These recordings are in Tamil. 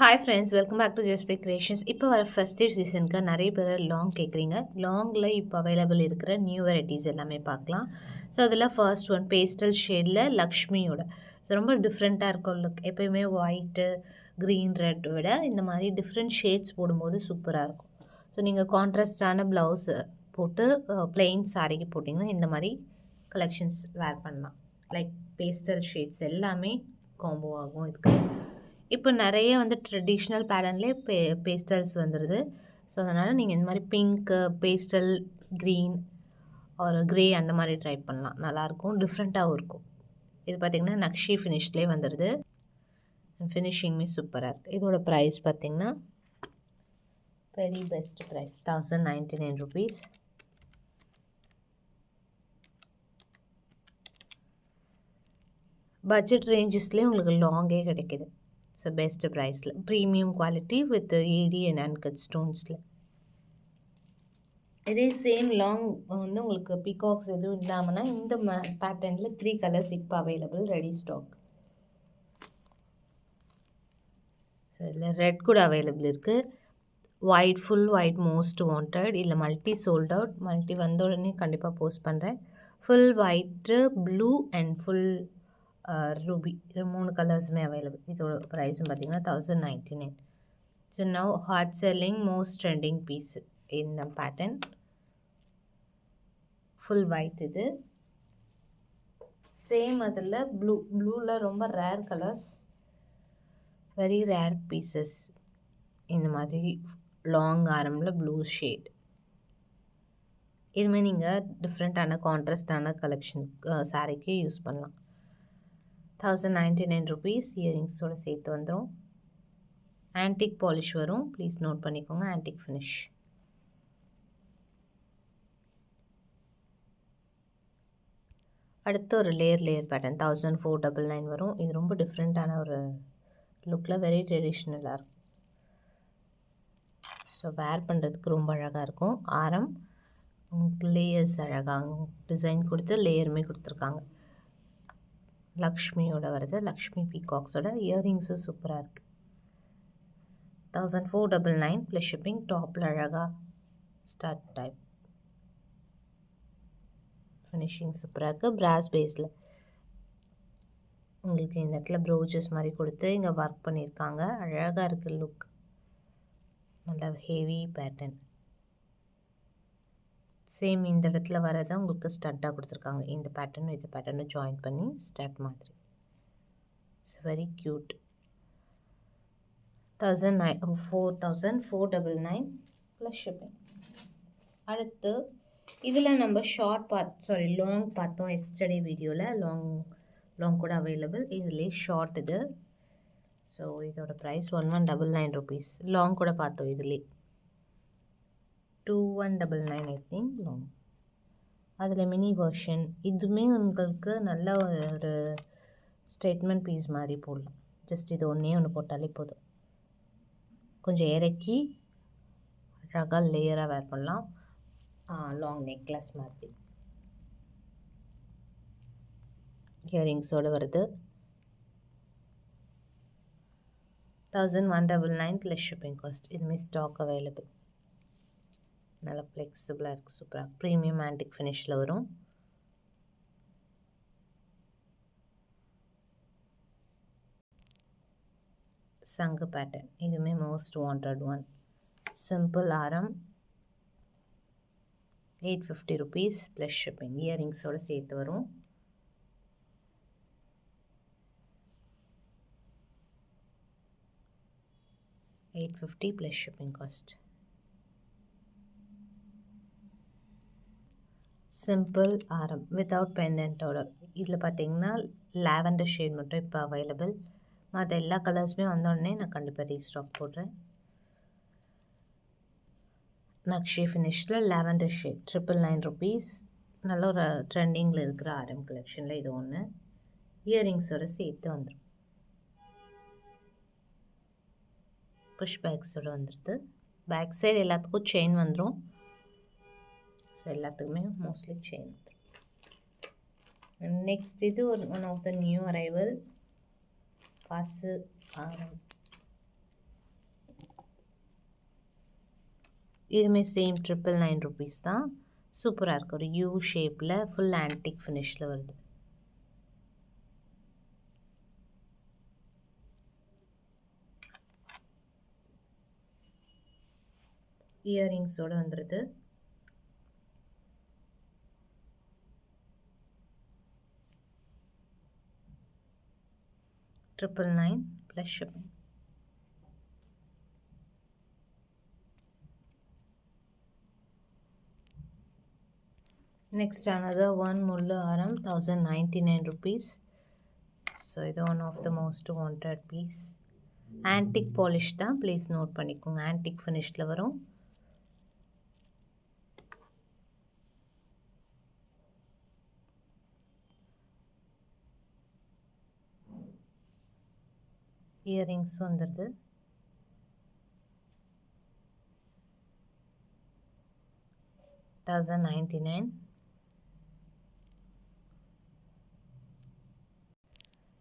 Hi friends, welcome back to just by creations. இப்போ வர ஃபெஸ்டிவ் சீசனுக்கு நிறைய பேர் லாங் கேட்குறீங்க. லாங்கில் இப்போ அவைலபிள் இருக்கிற நியூ வெரைட்டிஸ் எல்லாமே பார்க்கலாம். ஸோ அதில் ஃபர்ஸ்ட் ஒன் பேஸ்டல் ஷேடில் லக்ஷ்மியோட. ஸோ ரொம்ப டிஃப்ரெண்ட்டாக இருக்கும் லுக். எப்போயுமே ஒயிட்டு, க்ரீன், ரெட் விட இந்த மாதிரி டிஃப்ரெண்ட் ஷேட்ஸ் போடும்போது சூப்பராக இருக்கும். ஸோ நீங்கள் கான்ட்ராஸ்டான ப்ளவுஸு போட்டு பிளெயின் சாரிக்கு போட்டிங்கன்னா இந்த மாதிரி கலெக்ஷன்ஸ் வேர் பண்ணலாம். லைக் பேஸ்டல் ஷேட்ஸ் எல்லாமே காம்போ ஆகும் இதுக்கு. இப்போ நிறைய வந்து ட்ரெடிஷ்னல் பேட்டர்ன்லேயே பேஸ்டல்ஸ் வந்துடுது. ஸோ அதனால் நீங்கள் இந்த மாதிரி பிங்க்கு, பேஸ்டல், க்ரீன் ஒரு க்ரே அந்த மாதிரி ட்ரை பண்ணலாம். நல்லாயிருக்கும், டிஃப்ரெண்ட்டாகவும் இருக்கும். இது பார்த்திங்கன்னா நக்ஷி ஃபினிஷ்லேயே வந்துடுது. ஃபினிஷிங்குமே சூப்பராக இருக்குது. இதோட ப்ரைஸ் பார்த்திங்கன்னா வெரி பெஸ்ட் ப்ரைஸ் ₹1099. பட்ஜெட் ரேஞ்சஸ்லேயே உங்களுக்கு லாங்கே கிடைக்கிது. ஸோ பெஸ்ட் ப்ரைஸில் premium quality with AD and uncut ஸ்டோன்ஸில். இதே சேம் லாங் வந்து உங்களுக்கு பீகாக்ஸ் எதுவும் இல்லாமல்னா இந்த பேட்டர்னில் 3 கலர்ஸ் இப்போ அவைலபிள் ரெடி ஸ்டாக். ஸோ இதில் ரெட் கூட அவைலபிள் இருக்குது. White, full white most wanted. இல்லை மல்டி சோல்ட் அவுட். மல்டி வந்த உடனே கண்டிப்பாக போஸ்ட் பண்ணுறேன். Full white, blue and full ruby, இது 3 கலர்ஸுமே அவைலபிள். இதோட ப்ரைஸும் பார்த்திங்கன்னா $1099. So now hot selling most trending piece இந்த பேட்டர்ன். ஃபுல் ஒயிட் இது. சேம் அதில் ப்ளூவில் ரொம்ப rare colours, very rare pieces. இந்த மாதிரி லாங் ஆரமில் ப்ளூ ஷேட். இதுமாதிரி நீங்கள் டிஃப்ரெண்ட்டான கான்ட்ராஸ்டான கலெக்ஷன் சாரீக்கு யூஸ் பண்ணலாம். ₹1099. இயரிங்ஸோடு சேர்த்து வந்துடும். ஆன்டிக் பாலிஷ் வரும். ப்ளீஸ் நோட் பண்ணிக்கோங்க. Antique finish. அடுத்து ஒரு லேயர் பேட்டர்ன் 1499 வரும். இது ரொம்ப டிஃப்ரெண்ட்டான ஒரு லுக்கில் வெரி ட்ரெடிஷ்னலாக இருக்கும். ஸோ வேர் பண்ணுறதுக்கு ரொம்ப அழகாக இருக்கும். ஆரம் லேயர்ஸ் அழகாக டிசைன் கொடுத்து லேயருமே கொடுத்துருக்காங்க. லக்ஷ்மியோட வருது. லக்ஷ்மி பீகாக்ஸோட. இயரிங்ஸும் சூப்பராக இருக்குது. 1499 ப்ளஸ் ஷிப்பிங். டாப்பில் அழகாக ஸ்டார்ட் டைப் ஃபினிஷிங் சூப்பராக இருக்குது. பிராஸ் பேஸில் உங்களுக்கு இந்த இடத்துல ப்ரோச்சஸ் மாதிரி கொடுத்து இங்கே ஒர்க் பண்ணியிருக்காங்க. அழகாக இருக்குது லுக். நல்லா ஹெவி பேட்டர்ன். சேம் இந்த இடத்துல வரதை உங்களுக்கு ஸ்டட்டாக கொடுத்துருக்காங்க. இந்த பேட்டர்னும் ஜாயின் பண்ணி ஸ்டட் மாதிரி. It's very cute. 4,499 plus shipping. அடுத்து இதில் நம்ம லாங் பார்த்தோம் எஸ்டர்டே வீடியோவில். லாங் கூட அவைலபிள். இதுலேயே ஷார்ட் இது. ஸோ இதோட ப்ரைஸ் ₹1199. லாங் கூட பார்த்தோம் இதுலேயே. 2199 ஐ திங்க் லாங். அதில் மினி வெர்ஷன். இதுவுமே உங்களுக்கு நல்ல ஒரு ஸ்டேட்மெண்ட் பீஸ் மாதிரி போடலாம். ஜஸ்ட் இது ஒன்று போட்டாலே போதும். கொஞ்சம் இறக்கி அழகாக லேயராக வேர் பண்ணலாம். லாங் நெக்லஸ் மாதிரி. இயரிங்ஸோடு வருது. 1199 ப்ளஸ் ஷிப்பிங் காஸ்ட். இதுவுமே ஸ்டாக் அவைலபிள். நல்லா ஃப்ளெக்சிபிளாக இருக்குது. சூப்பராக ப்ரீமியம் ஆன்டிக் ஃபினிஷில் வரும். சங்கு பேட்டர்ன். இதுவுமே மோஸ்ட் வாண்டட் ஒன். சிம்பிள் ஆரம். ₹850 ப்ளஸ் ஷிப்பிங். இயரிங்ஸோடு சேர்த்து வரும். $850 ப்ளஸ் ஷிப்பிங் காஸ்ட். சிம்பிள் ஆரம் வித்தவுட் பெண்டன்ட்டோட. இதில் பார்த்தீங்கன்னா லாவெண்டர் ஷேட் மட்டும் இப்போ அவைலபிள். மற்ற எல்லா கலர்ஸுமே வந்தோடனே நான் கண்டிப்பாக ரீஸ்டாக் போடுறேன். நக்ஷி ஃபினிஷில் லாவெண்டர் ஷேட் ₹999. நல்ல ஒரு ட்ரெண்டிங்கில் இருக்கிற ஆரம் கலெக்ஷனில் இது ஒன்று. இயரிங்ஸோடு சேர்த்து வந்துடும். புஷ் பேக்ஸோடு வந்துடுது. பேக் சைடு எல்லாத்துக்கும் செயின் வந்துடும். ஸோ எல்லாத்துக்குமே மோஸ்ட்லி செயின் வந்துடும். நெக்ஸ்ட் இது one of the new arrival. பாசு ஆரம். இதுவுமே சேம் 999 rupees தான். சூப்பராக இருக்குது. ஒரு யூ ஷேப்பில் ஃபுல் ஆன்டிக் ஃபினிஷில் வருது. இயரிங்ஸோடு வந்துடுது. $999 + shipping. Next another one முள்ளு ஆரம் 1099 rupees. So இது one of the most wanted piece. Antique polish தான், ப்ளீஸ் நோட் பண்ணிக்கோங்க. ஆன்டிக் ஃபினிஷில் வரும். இயரிங்ஸ் வந்துடுது. $1,099.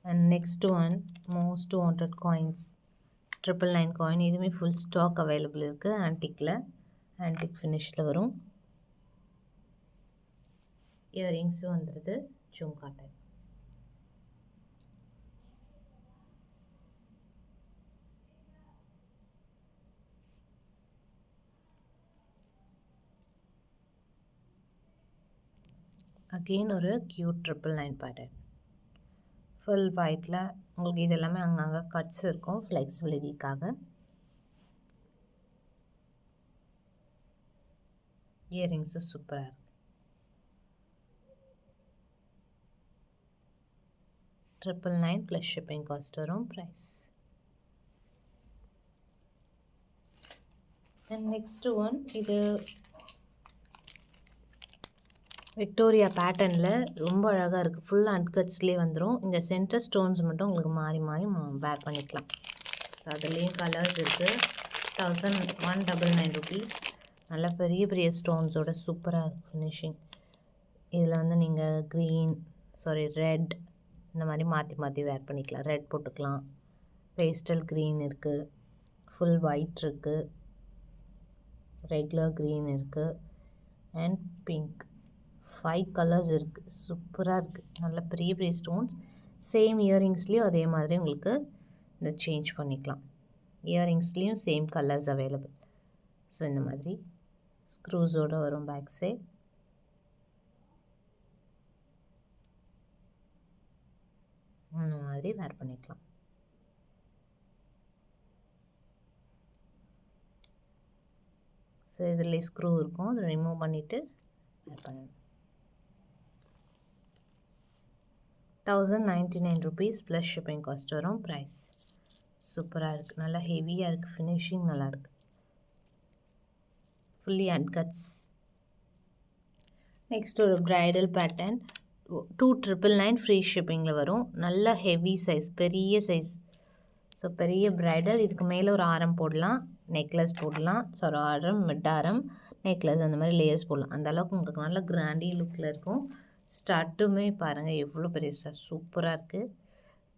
And next one most wanted coins 999 coin. இதுவுமே ஃபுல் ஸ்டாக் அவைலபிள் இருக்குது. ஆன்டிக்கில் ஆன்டிக் ஃபினிஷில் வரும். இயரிங்ஸும் வந்துடுது. ஜும்கா டைப். அகெயின் ஒரு க்யூட் 999 பேட்டர்ன். ஃபுல் ஒயிட்டில் உங்களுக்கு இது எல்லாமே அங்கங்கே கட்ஸ் இருக்கும் ஃப்ளெக்சிபிலிட்டிக்காக. இயரிங்ஸும் சூப்பராக இருக்குது. 999 + ஷிப்பிங் காஸ்ட் வரும் ப்ரைஸ். தென் நெக்ஸ்ட் ஒன் இது விக்டோரியா பேட்டர்னில் ரொம்ப அழகாக இருக்குது. ஃபுல் அன்கட்ஸ்லேயே வந்துடும். இங்கே சென்டர் ஸ்டோன்ஸ் மட்டும் உங்களுக்கு மாறி மாறி வேர் பண்ணிக்கலாம். அதுலேயும் கலர்ஸ் இருக்குது. 1199 rupees. நல்ல பெரிய பெரிய ஸ்டோன்ஸோட சூப்பராக இருக்குது ஃபினிஷிங். இதில் வந்து நீங்கள் ரெட் இந்த மாதிரி மாற்றி மாற்றி வேர் பண்ணிக்கலாம். ரெட் போட்டுக்கலாம், பேஸ்டல் க்ரீன் இருக்குது, ஃபுல் ஒயிட் இருக்குது, ரெகுலர் க்ரீன் இருக்குது அண்ட் பிங்க். 5 கலர்ஸ் இருக்குது. சூப்பராக இருக்குது. நல்ல பெரிய பெரிய ஸ்டோன்ஸ். சேம் இயரிங்ஸ்லேயும் அதே மாதிரி உங்களுக்கு இந்த சேஞ்ச் பண்ணிக்கலாம். இயரிங்ஸ்லேயும் சேம் கலர்ஸ் அவைலபிள். ஸோ இந்த மாதிரி ஸ்க்ரூஸோடு வரும் பேக் சைட். இந்த மாதிரி வேர் பண்ணிக்கலாம். ஸோ இதில் ஸ்க்ரூ இருக்கும். அதை ரிமூவ் பண்ணிவிட்டு வேர் பண்ணணும். 1099 rupees + ஷிப்பிங் காஸ்ட் வரும் ப்ரைஸ். சூப்பராக இருக்குது. நல்லா ஹெவியாக இருக்குது. ஃபினிஷிங் நல்லாயிருக்கு. ஃபுல்லி அன்கட்ஸ். நெக்ஸ்ட் ஒரு ப்ரைடல் பேட்டர்ன் 2999 ஃப்ரீ ஷிப்பிங்கில் வரும். நல்ல ஹெவி சைஸ், பெரிய சைஸ். ஸோ பெரிய ப்ரைடல். இதுக்கு மேலே ஒரு ஆரம் போடலாம், நெக்லஸ் போடலாம். ஸோ ஒரு ஆரம், மிட் ஆரம், நெக்லஸ் அந்த மாதிரி லேயர்ஸ் போடலாம். அந்த அளவுக்கு உங்களுக்கு நல்ல கிராண்டி லுக்கில் இருக்கும். ஸ்டார்ட்டுமே பாருங்கள் எவ்வளோ பெரிய ஸ்டார். சூப்பராக இருக்குது.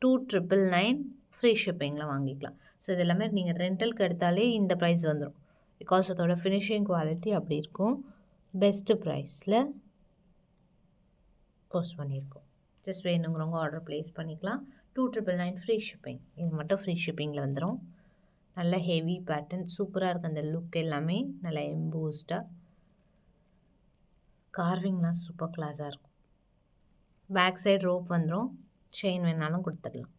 2999 ஃப்ரீ ஷிப்பிங்கில் வாங்கிக்கலாம். ஸோ இது எல்லாமே நீங்கள் ரெண்டலுக்கு எடுத்தாலே இந்த ப்ரைஸ் வந்துடும். பிகாஸ் அதோட ஃபினிஷிங் குவாலிட்டி அப்படி இருக்கும். பெஸ்ட்டு ப்ரைஸில் போஸ்ட் பண்ணியிருக்கோம். ஜஸ்ட் வேணுங்கிறவங்க ஆர்டர் ப்ளேஸ் பண்ணிக்கலாம். 2999 ஃப்ரீ ஷிப்பிங். இது மட்டும் ஃப்ரீ ஷிப்பிங்கில் வந்துடும். நல்ல ஹெவி பேட்டர்ன். சூப்பராக இருக்குது. அந்த லுக் எல்லாமே நல்லா எம்போஸ்டாக. கார்விங்லாம் சூப்பர் கிளாஸாக இருக்கும். பேக் சைடு ரோப் வந்துடும். செயின் வேணாலும் கொடுத்துடலாம்.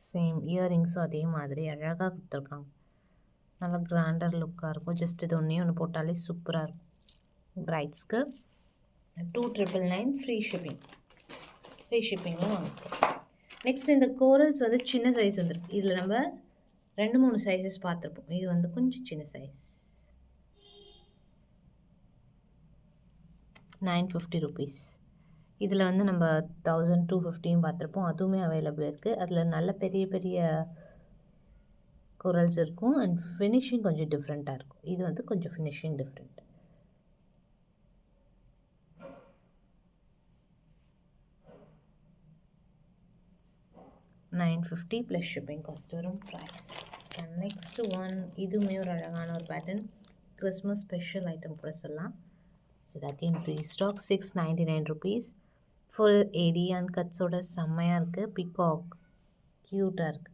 சேம் இயரிங்ஸும் அதே மாதிரி அழகாக கொடுத்துருக்காங்க. நல்லா கிராண்டர் லுக்காக இருக்கும். ஜஸ்ட் இது ஒன்று போட்டாலே சூப்பராக இருக்கும். பிரைட்ஸ்க்கு 2999 ஃப்ரீ ஷிப்பிங். ஃப்ரீ ஷிப்பிங்கும் வாங்கிக்கலாம். நெக்ஸ்ட் இந்த கோரல்ஸ் வந்து சின்ன சைஸ் வந்துருக்கு. இதில் நம்ம 2-3 சைஸஸ் பார்த்துருப்போம். இது வந்து கொஞ்சம் சின்ன சைஸ். 950 rupees. இதில் வந்து நம்ம 1250 பார்த்துருப்போம். அதுவுமே அவைலபிள் இருக்குது. அதில் நல்ல பெரிய பெரிய கோரல்ஸ் இருக்கும் அண்ட் ஃபினிஷிங் கொஞ்சம் டிஃப்ரெண்ட்டாக இருக்கும். இது வந்து கொஞ்சம் ஃபினிஷிங் டிஃப்ரெண்ட். 950 + ஷிப்பிங் காஸ்ட் வரும் ப்ரைஸ். நெக்ஸ்ட் ஒன் இதுவுமே ஒரு அழகான ஒரு பேட்டர்ன், கிறிஸ்மஸ் ஸ்பெஷல் ஐட்டம் கூட சொல்லலாம். ஸோ இது again restock 699 rupees. Full AD and கட்ஸோட செம்மையாக இருக்குது. பிகாக் க்யூட்டாக இருக்குது.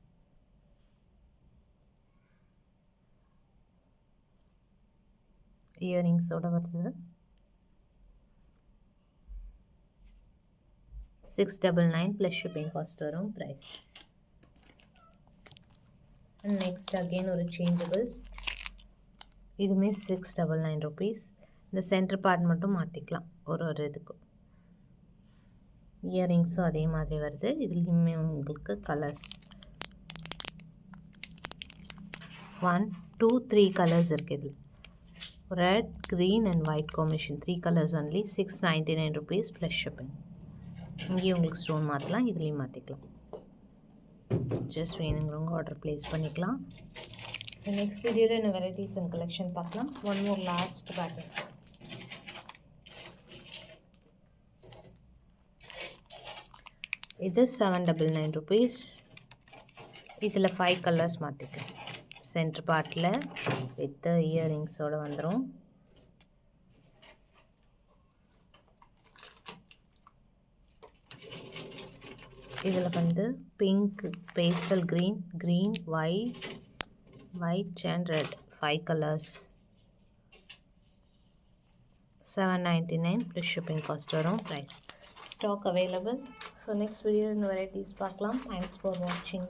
இயரிங்ஸோட வருது. 699 ப்ளஸ் ஷிப்பிங் காஸ்ட் வரும் ப்ரைஸ். நெக்ஸ்ட் அகெயின் ஒரு சேஞ்சபிள்ஸ், இதுவுமே 699 ருபீஸ். இந்த சென்டர் பார்ட் மட்டும் மாற்றிக்கலாம் ஒரு இதுக்கும். இயரிங்ஸும் அதே மாதிரி வருது. இதுலேயுமே உங்களுக்கு கலர்ஸ் 1 2 3 கலர்ஸ் இருக்குது. இதில் red, green and white combination 3 colours only. 699 rupees plus shipping. இங்கேயும் உங்களுக்கு ஸ்டோன் மாற்றலாம், இதுலேயும் மாற்றிக்கலாம். ஜஸ்ட் வேணுங்கிறவங்க ஆர்டர் ப்ளேஸ் பண்ணிக்கலாம். ஸோ நெக்ஸ்ட் வீடியோவில் இன்னும் வெரைட்டிஸ் அண்ட் கலெக்ஷன் பார்க்கலாம். One more last pattern. இது 799 ருபீஸ். இதில் 5 கலர்ஸ் மாற்றிக்கலாம். சென்டர் பார்ட்டில் வித் இயரிங்ஸோடு வந்துடும். இதில் வந்து pink, pastel green, green, white and red 5 colours. 799 plus shipping cost வரும் price. Stock available. So next video இந்த வெரைட்டிஸ் பார்க்கலாம். தேங்க்ஸ் ஃபார் வாட்சிங்.